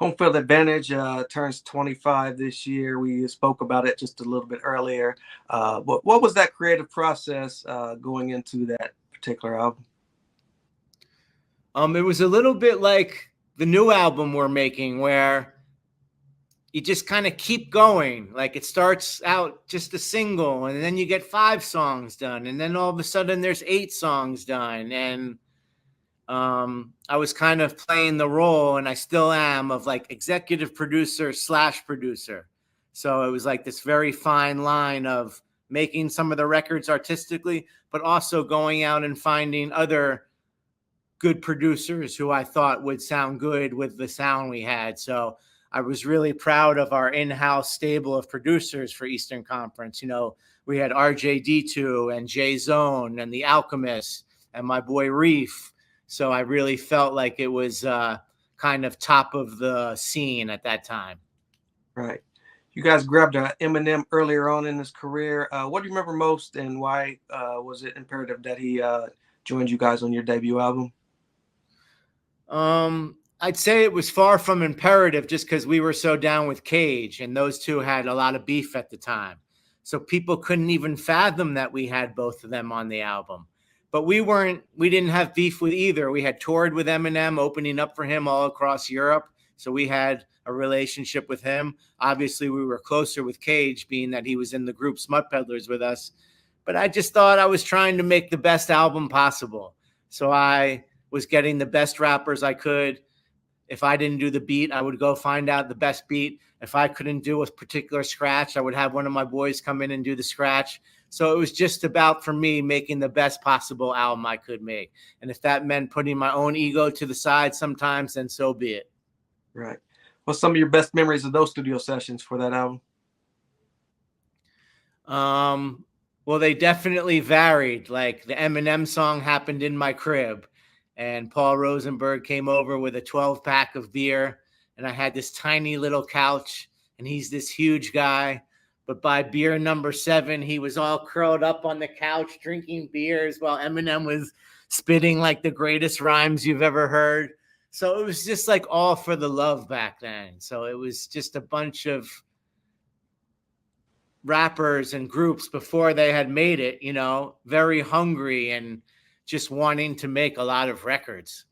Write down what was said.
Home field advantage turns 25 this year. We spoke about it just a little bit earlier. What was that creative process going into that particular album? It was a little bit like the new album we're making, where you just kind of keep going. Like it starts out just a single, and then you get 5 songs done, and then all of a sudden there's 8 songs done. And I was kind of playing the role, and I still am, of like executive producer / producer. So it was like this very fine line of making some of the records artistically, but also going out and finding other good producers who I thought would sound good with the sound we had. So I was really proud of our in-house stable of producers for Eastern Conference. You know, we had RJD2 and Jay Zone and The Alchemist and my boy Reef. So I really felt like it was kind of top of the scene at that time. Right. You guys grabbed Eminem earlier on in his career. What do you remember most, and why was it imperative that he joined you guys on your debut album? I'd say it was far from imperative, just because we were so down with Cage, and those two had a lot of beef at the time. So people couldn't even fathom that we had both of them on the album. But we didn't have beef with either. We had toured with Eminem, opening up for him all across Europe. So we had a relationship with him. Obviously, we were closer with Cage, being that he was in the group Smut Peddlers with us. But I just thought I was trying to make the best album possible. So I was getting the best rappers I could. If I didn't do the beat, I would go find out the best beat. If I couldn't do a particular scratch, I would have one of my boys come in and do the scratch. So it was just about, for me, making the best possible album I could make. And if that meant putting my own ego to the side sometimes, then so be it. Right. What's some of your best memories of those studio sessions for that album? Well, they definitely varied. Like the Eminem song happened in my crib, and Paul Rosenberg came over with a 12-pack of beer, and I had this tiny little couch, and he's this huge guy. But by beer number 7, he was all curled up on the couch drinking beers while Eminem was spitting like the greatest rhymes you've ever heard. So it was just like all for the love back then. So it was just a bunch of rappers and groups before they had made it, you know, very hungry and just wanting to make a lot of records.